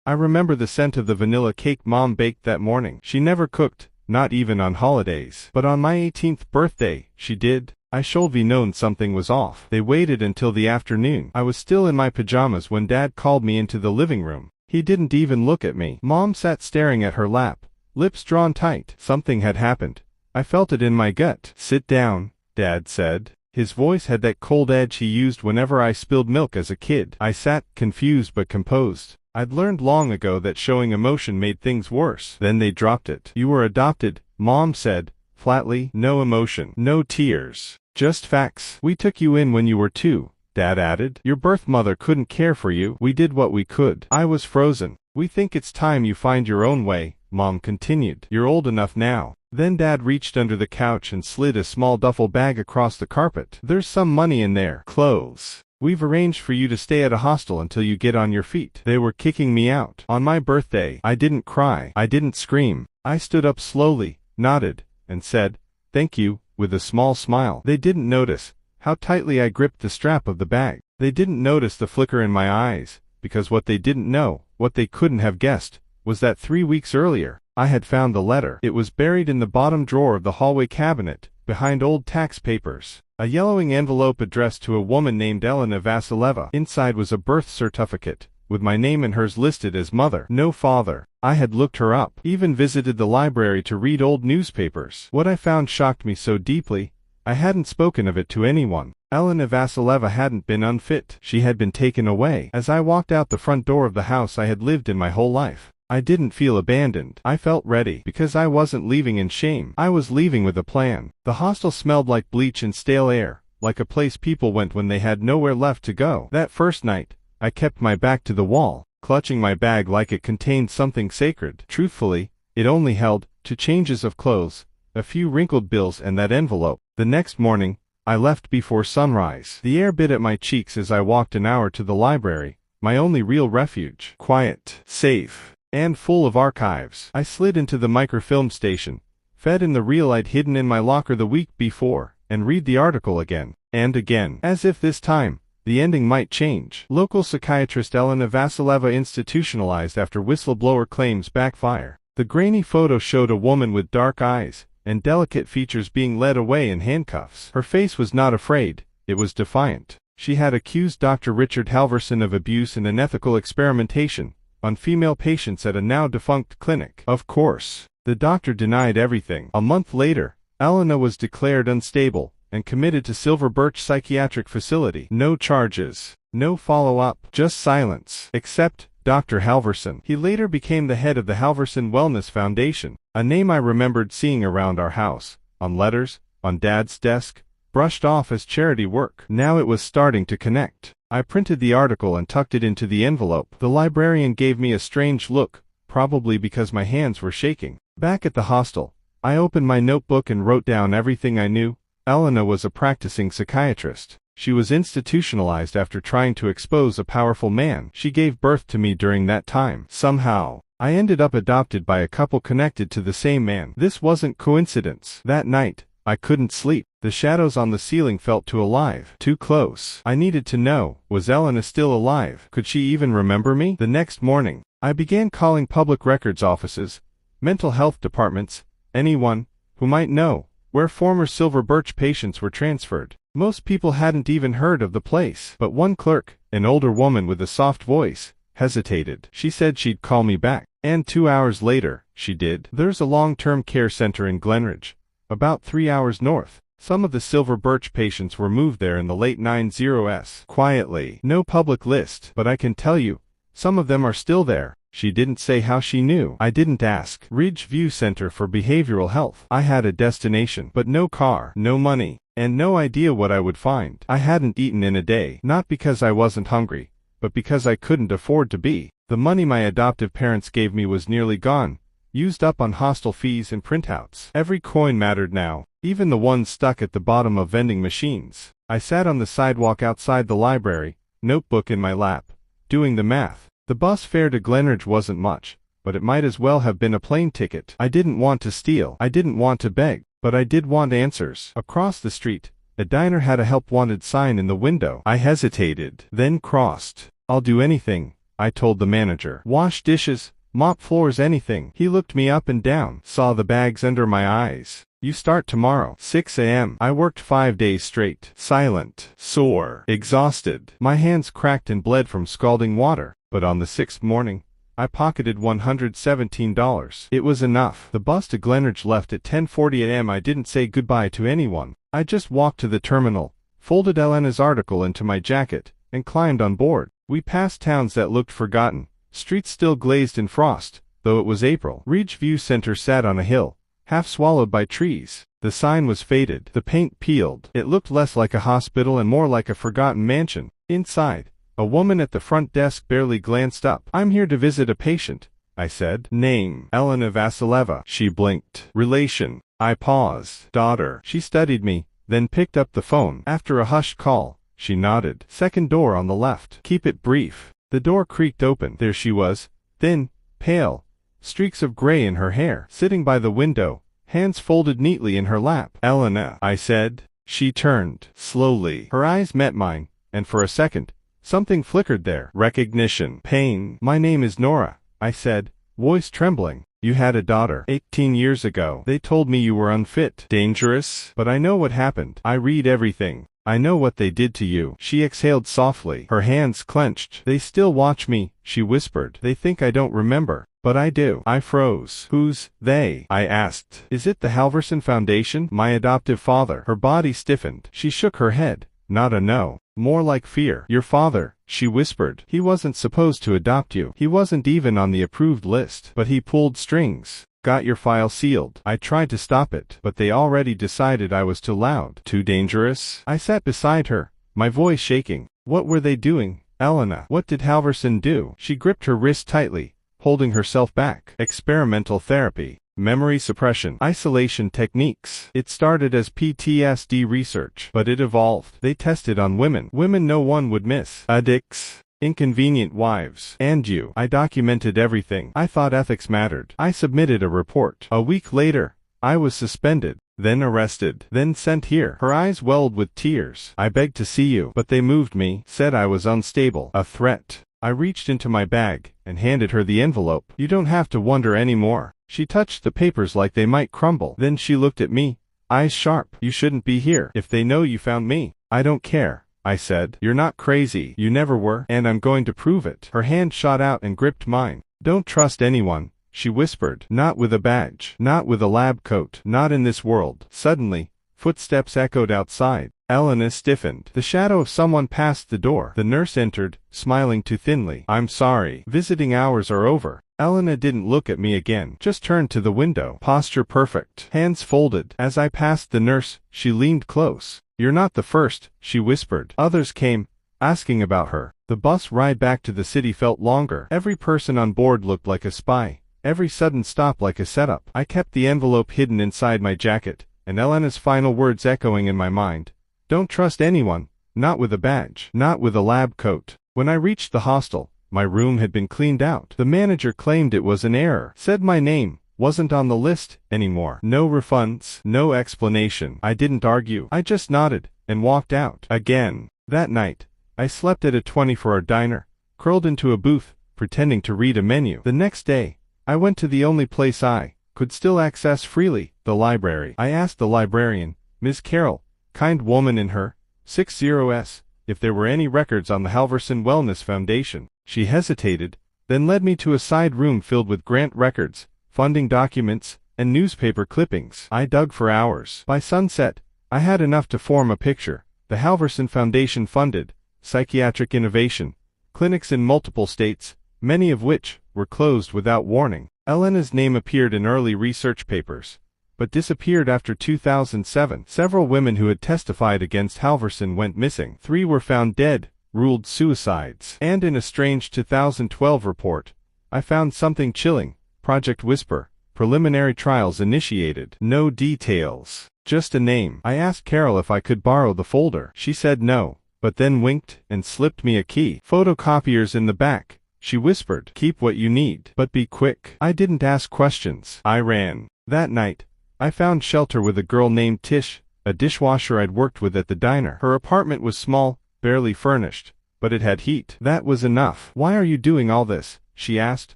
I remember the scent of the vanilla cake Mom baked that morning. She never cooked, not even on holidays. But on my 18th birthday, she did. I should have known something was off. They waited until the afternoon. I was still in my pajamas when Dad called me into the living room. He didn't even look at me. Mom sat staring at her lap, lips drawn tight. Something had happened. I felt it in my gut. "Sit down," Dad said. His voice had that cold edge he used whenever I spilled milk as a kid. I sat, confused but composed. I'd learned long ago that showing emotion made things worse. Then they dropped it. "You were adopted," Mom said, flatly. "No emotion. No tears. Just facts. We took you in when you were 2, Dad added. "Your birth mother couldn't care for you. We did what we could." I was frozen. "We think it's time you find your own way," Mom continued. "You're old enough now." Then Dad reached under the couch and slid a small duffel bag across the carpet. "There's some money in there. Clothes. We've arranged for you to stay at a hostel until you get on your feet." They were kicking me out. On my birthday, I didn't cry. I didn't scream. I stood up slowly, nodded, and said, "Thank you," with a small smile. They didn't notice how tightly I gripped the strap of the bag. They didn't notice the flicker in my eyes, because what they didn't know, what they couldn't have guessed, was that 3 weeks earlier, I had found the letter. It was buried in the bottom drawer of the hallway cabinet, behind old tax papers. A yellowing envelope addressed to a woman named Elena Vasileva. Inside was a birth certificate, with my name and hers listed as mother, no father. I had looked her up, even visited the library to read old newspapers. What I found shocked me so deeply, I hadn't spoken of it to anyone. Elena Vasileva hadn't been unfit. She had been taken away. As I walked out the front door of the house I had lived in my whole life, I didn't feel abandoned. I felt ready, because I wasn't leaving in shame. I was leaving with a plan. The hostel smelled like bleach and stale air, like a place people went when they had nowhere left to go. That first night, I kept my back to the wall, clutching my bag like it contained something sacred. Truthfully, it only held 2 changes of clothes, a few wrinkled bills and that envelope. The next morning, I left before sunrise. The air bit at my cheeks as I walked an hour to the library, my only real refuge. Quiet, safe, and full of archives. I slid into the microfilm station, fed in the reel I'd hidden in my locker the week before, and read the article again, and again, as if this time, the ending might change. Local psychiatrist Elena Vasileva institutionalized after whistleblower claims backfire. The grainy photo showed a woman with dark eyes and delicate features being led away in handcuffs. Her face was not afraid, it was defiant. She had accused Dr. Richard Halverson of abuse and unethical experimentation on female patients at a now-defunct clinic. Of course, the doctor denied everything. A month later, Elena was declared unstable and committed to Silver Birch Psychiatric Facility. No charges, no follow-up, just silence. Except Dr. Halverson. He later became the head of the Halverson Wellness Foundation, a name I remembered seeing around our house, on letters, on Dad's desk, brushed off as charity work. Now it was starting to connect. I printed the article and tucked it into the envelope. The librarian gave me a strange look, probably because my hands were shaking. Back at the hostel, I opened my notebook and wrote down everything I knew. Elena was a practicing psychiatrist. She was institutionalized after trying to expose a powerful man. She gave birth to me during that time. Somehow, I ended up adopted by a couple connected to the same man. This wasn't coincidence. That night, I couldn't sleep. The shadows on the ceiling felt too alive, too close. I needed to know, was Elena still alive? Could she even remember me? The next morning, I began calling public records offices, mental health departments, anyone who might know where former Silver Birch patients were transferred. Most people hadn't even heard of the place. But one clerk, an older woman with a soft voice, hesitated. She said she'd call me back. And 2 hours later, she did. There's a long-term care center in Glenridge, about 3 hours north. Some of the Silver Birch patients were moved there in the late 90s. Quietly. No public list. But I can tell you, some of them are still there. She didn't say how she knew. I didn't ask. Ridge View Center for Behavioral Health. I had a destination, but no car, no money, and no idea what I would find. I hadn't eaten in a day, not because I wasn't hungry, but because I couldn't afford to be. The money my adoptive parents gave me was nearly gone, used up on hostel fees and printouts. Every coin mattered now, even the ones stuck at the bottom of vending machines. I sat on the sidewalk outside the library, notebook in my lap, doing the math. The bus fare to Glenridge wasn't much, but it might as well have been a plane ticket. I didn't want to steal. I didn't want to beg, but I did want answers. Across the street, a diner had a help wanted sign in the window. I hesitated, then crossed. I'll do anything, I told the manager. Wash dishes, mop floors, anything. He looked me up and down, saw the bags under my eyes. You start tomorrow, 6 a.m. I worked 5 days straight, silent, sore, exhausted. My hands cracked and bled from scalding water, but on the 6th morning, I pocketed $117. It was enough. The bus to Glenridge left at 10:40 a.m. I didn't say goodbye to anyone. I just walked to the terminal, folded Elena's article into my jacket, and climbed on board. We passed towns that looked forgotten, streets still glazed in frost, though it was April. Ridgeview Center sat on a hill, half swallowed by trees. The sign was faded, the paint peeled. It looked less like a hospital and more like a forgotten mansion. Inside, a woman at the front desk barely glanced up. I'm here to visit a patient, I said. Name, Elena Vasileva. She blinked. Relation. I paused. Daughter. She studied me, then picked up the phone. After a hushed call, she nodded. Second door on the left. Keep it brief. The door creaked open. There she was, thin, pale, streaks of gray in her hair, sitting by the window, hands folded neatly in her lap. Elena, I said. She turned, slowly. Her eyes met mine, and for a second, something flickered there. Recognition. Pain. My name is Nora, I said, voice trembling. You had a daughter 18 years ago. They told me you were unfit. Dangerous. But I know what happened. I read everything. I know what they did to you. She exhaled softly. Her hands clenched. They still watch me, she whispered. They think I don't remember. But I do. I froze. Who's they? I asked. Is it the Halverson Foundation? My adoptive father. Her body stiffened. She shook her head. Not a no. More like fear. Your father, she whispered. He wasn't supposed to adopt you. He wasn't even on the approved list. But he pulled strings. Got your file sealed. I tried to stop it, but they already decided I was too loud. Too dangerous? I sat beside her, my voice shaking. What were they doing, Elena? What did Halverson do? She gripped her wrist tightly, holding herself back. Experimental therapy. Memory suppression. Isolation techniques. It started as PTSD research, but it evolved. They tested on women. Women no one would miss. Addicts. Inconvenient wives. And you. I documented everything. I thought ethics mattered. I submitted a report. A week later, I was suspended, then arrested, then sent here. Her eyes welled with tears. I begged to see you, but they moved me, said I was unstable. A threat. I reached into my bag and handed her the envelope. You don't have to wonder anymore. She touched the papers like they might crumble. Then she looked at me, eyes sharp. You shouldn't be here. If they know you found me, I don't care, I said. You're not crazy. You never were. And I'm going to prove it. Her hand shot out and gripped mine. Don't trust anyone, she whispered. Not with a badge. Not with a lab coat. Not in this world. Suddenly, footsteps echoed outside. Elena stiffened. The shadow of someone passed the door. The nurse entered, smiling too thinly. I'm sorry. Visiting hours are over. Elena didn't look at me again, just turned to the window. Posture perfect. Hands folded. As I passed the nurse, she leaned close. You're not the first, she whispered. Others came, asking about her. The bus ride back to the city felt longer. Every person on board looked like a spy. Every sudden stop like a setup. I kept the envelope hidden inside my jacket, and Elena's final words echoing in my mind. Don't trust anyone, not with a badge, not with a lab coat. When I reached the hostel, my room had been cleaned out. The manager claimed it was an error, said my name wasn't on the list anymore. No refunds, no explanation. I didn't argue. I just nodded and walked out. Again. That night, I slept at a 24-hour diner, curled into a booth, pretending to read a menu. The next day, I went to the only place I could still access freely, the library. I asked the librarian, Ms. Carroll, kind woman in her 60s, if there were any records on the Halverson Wellness Foundation. She hesitated, then led me to a side room filled with grant records, funding documents, and newspaper clippings. I dug for hours. By sunset, I had enough to form a picture. The Halverson Foundation funded psychiatric innovation, clinics in multiple states, many of which were closed without warning. Elena's name appeared in early research papers, but disappeared after 2007. Several women who had testified against Halverson went missing. 3 were found dead, ruled suicides. And in a strange 2012 report, I found something chilling. Project Whisper, preliminary trials initiated. No details, just a name. I asked Carol if I could borrow the folder. She said no, but then winked and slipped me a key. Photocopiers in the back, she whispered. Keep what you need, but be quick. I didn't ask questions. I ran. That night, I found shelter with a girl named Tish, a dishwasher I'd worked with at the diner. Her apartment was small, barely furnished, but it had heat. That was enough. Why are you doing all this? She asked,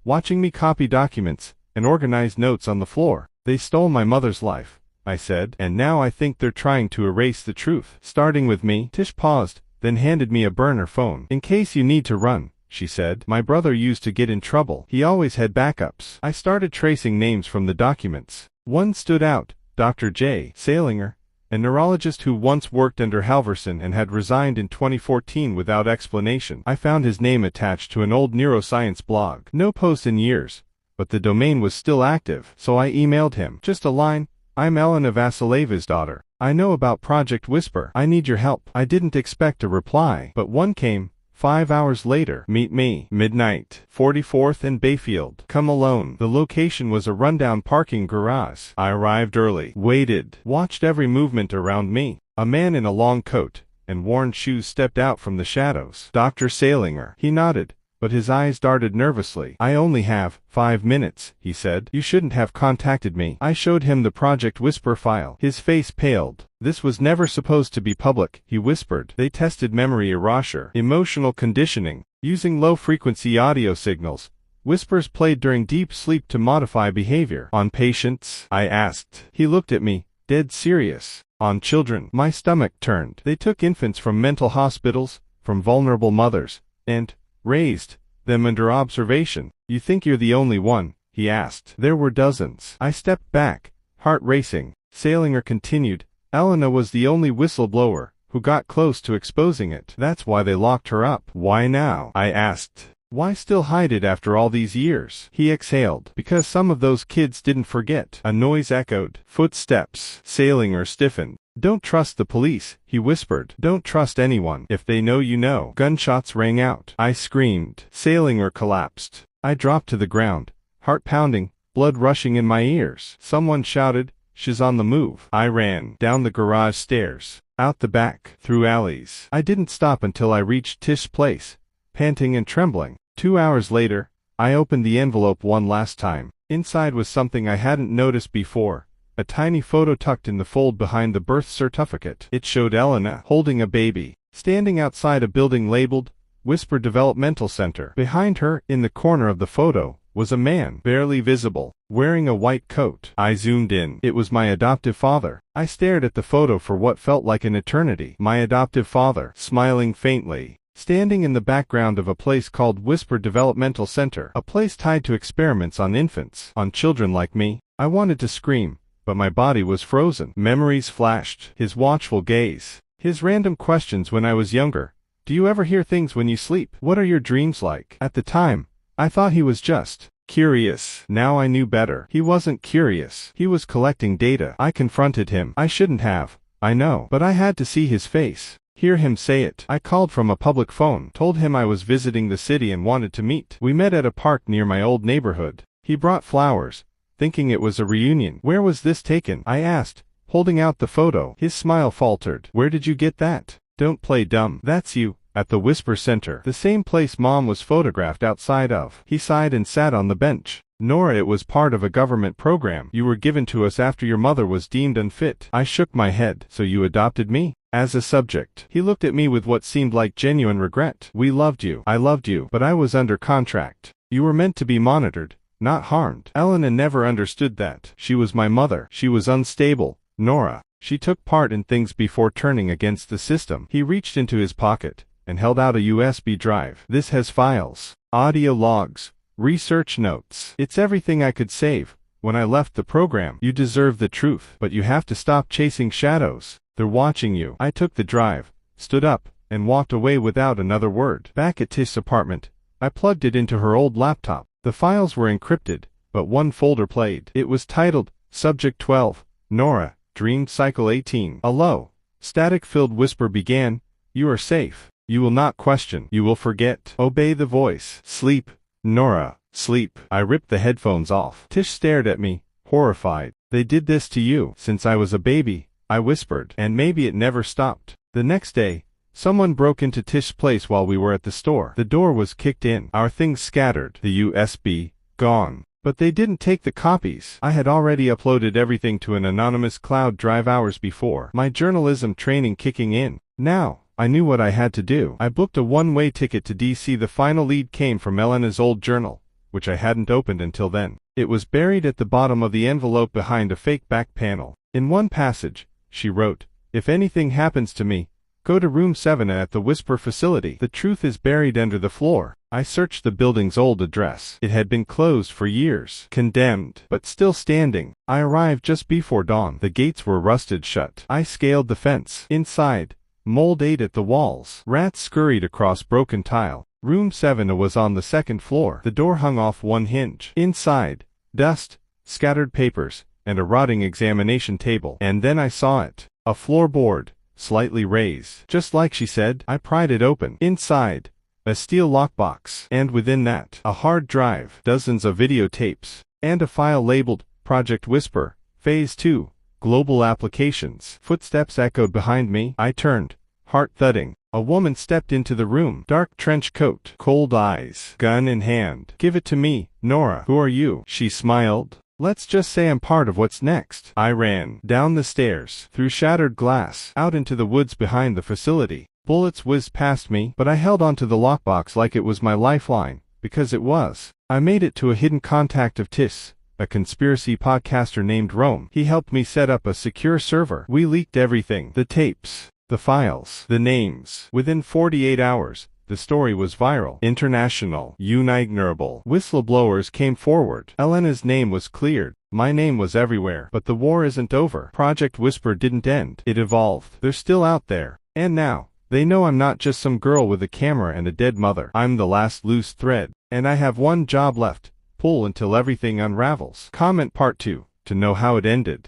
watching me copy documents and organize notes on the floor. They stole my mother's life, I said, and now I think they're trying to erase the truth. Starting with me. Tish paused, then handed me a burner phone. In case you need to run, she said. My brother used to get in trouble. He always had backups. I started tracing names from the documents. One stood out, Dr. J. Salinger, a neurologist who once worked under Halverson and had resigned in 2014 without explanation. I found his name attached to an old neuroscience blog. No post in years, but the domain was still active, so I emailed him. Just a line. I'm Elena Vasileva's daughter. I know about Project Whisper. I need your help. I didn't expect a reply, but one came. 5 hours later. Meet me. Midnight. 44th and Bayfield. Come alone. The location was a rundown parking garage. I arrived early. Waited. Watched every movement around me. A man in a long coat and worn shoes stepped out from the shadows. Dr. Salinger. He nodded, but his eyes darted nervously. I only have 5 minutes, he said. You shouldn't have contacted me. I showed him the Project Whisper file. His face paled. This was never supposed to be public, he whispered. They tested memory erasure, emotional conditioning, using low-frequency audio signals. Whispers played during deep sleep to modify behavior. On patients? I asked. He looked at me, dead serious. On children? My stomach turned. They took infants from mental hospitals, from vulnerable mothers, and raised them under observation. You think you're the only one? He asked. There were dozens. I stepped back, heart racing. Salinger continued. Elena was the only whistleblower who got close to exposing it. That's why they locked her up. Why now? I asked. Why still hide it after all these years? He exhaled. Because some of those kids didn't forget. A noise echoed. Footsteps. Salinger stiffened. Don't trust the police, he whispered. Don't trust anyone. If they know you know. Gunshots rang out. I screamed. Salinger collapsed. I dropped to the ground, heart pounding, blood rushing in my ears. Someone shouted, she's on the move. I ran down the garage stairs, out the back, through alleys. I didn't stop until I reached Tish's place, panting and trembling. 2 hours later, I opened the envelope one last time. Inside was something I hadn't noticed before. A tiny photo tucked in the fold behind the birth certificate. It showed Elena holding a baby, standing outside a building labeled Whisper Developmental Center. Behind her, in the corner of the photo, was a man, barely visible, wearing a white coat. I zoomed in. It was my adoptive father. I stared at the photo for what felt like an eternity. My adoptive father, smiling faintly, standing in the background of a place called Whisper Developmental Center, a place tied to experiments on infants, on children like me. I wanted to scream, but my body was frozen. Memories flashed. His watchful gaze. His random questions when I was younger. Do you ever hear things when you sleep? What are your dreams like? At the time, I thought he was just curious. Now I knew better. He wasn't curious. He was collecting data. I confronted him. I shouldn't have. I know. But I had to see his face. Hear him say it. I called from a public phone. Told him I was visiting the city and wanted to meet. We met at a park near my old neighborhood. He brought flowers, thinking it was a reunion. Where was this taken? I asked, holding out the photo. His smile faltered. Where did you get that? Don't play dumb. That's you, at the Whisper Center. The same place Mom was photographed outside of. He sighed and sat on the bench. Nora, it was part of a government program. You were given to us after your mother was deemed unfit. I shook my head. So you adopted me? As a subject. He looked at me with what seemed like genuine regret. We loved you. I loved you. But I was under contract. You were meant to be monitored, not harmed. Elena never understood that. She was my mother. She was unstable. Nora. She took part in things before turning against the system. He reached into his pocket and held out a USB drive. This has files, audio logs, research notes. It's everything I could save when I left the program. You deserve the truth, but you have to stop chasing shadows. They're watching you. I took the drive, stood up, and walked away without another word. Back at Tish's apartment, I plugged it into her old laptop. The files were encrypted, but one folder played. It was titled, Subject 12, Nora, Dream Cycle 18. A low, static-filled whisper began, You are safe. You will not question. You will forget. Obey the voice. Sleep, Nora, sleep. I ripped the headphones off. Tish stared at me, horrified. They did this to you since I was a baby, I whispered. And maybe it never stopped. The next day, someone broke into Tish's place while we were at the store. The door was kicked in. Our things scattered. The USB, gone. But they didn't take the copies. I had already uploaded everything to an anonymous cloud drive hours before. My journalism training kicking in. Now, I knew what I had to do. I booked a one-way ticket to DC. The final lead came from Elena's old journal, which I hadn't opened until then. It was buried at the bottom of the envelope behind a fake back panel. In one passage, she wrote, "If anything happens to me, go to room 7 at the Whisper facility. The truth is buried under the floor." I searched the building's old address. It had been closed for years, condemned, but still standing. I arrived just before dawn. The gates were rusted shut. I scaled the fence. Inside, mold ate at the walls. Rats scurried across broken tile. Room 7 was on the second floor. The door hung off one hinge. Inside, dust, scattered papers, and a rotting examination table. And then I saw it. A floorboard, slightly raised. Just like she said. I pried it open. Inside, a steel lockbox, and within that, a hard drive, dozens of videotapes, and a file labeled Project Whisper, Phase 2, Global Applications. Footsteps echoed behind me. I turned, heart thudding. A woman stepped into the room. Dark trench coat, cold eyes, gun in hand. "Give it to me, Nora." "Who are you?" She smiled. "Let's just say I'm part of what's next." I ran down the stairs, through shattered glass, out into the woods behind the facility. Bullets whizzed past me, but I held onto the lockbox like it was my lifeline, because it was. I made it to a hidden contact of Tiss, a conspiracy podcaster named Rome. He helped me set up a secure server. We leaked everything. The tapes, the files, the names. Within 48 hours, the story was viral. International, unignorable. Whistleblowers came forward. Elena's name was cleared. My name was everywhere. But the war isn't over. Project Whisper didn't end. It evolved. They're still out there. And now, they know I'm not just some girl with a camera and a dead mother. I'm the last loose thread. And I have one job left. Pull until everything unravels. Comment Part 2, to know how it ended.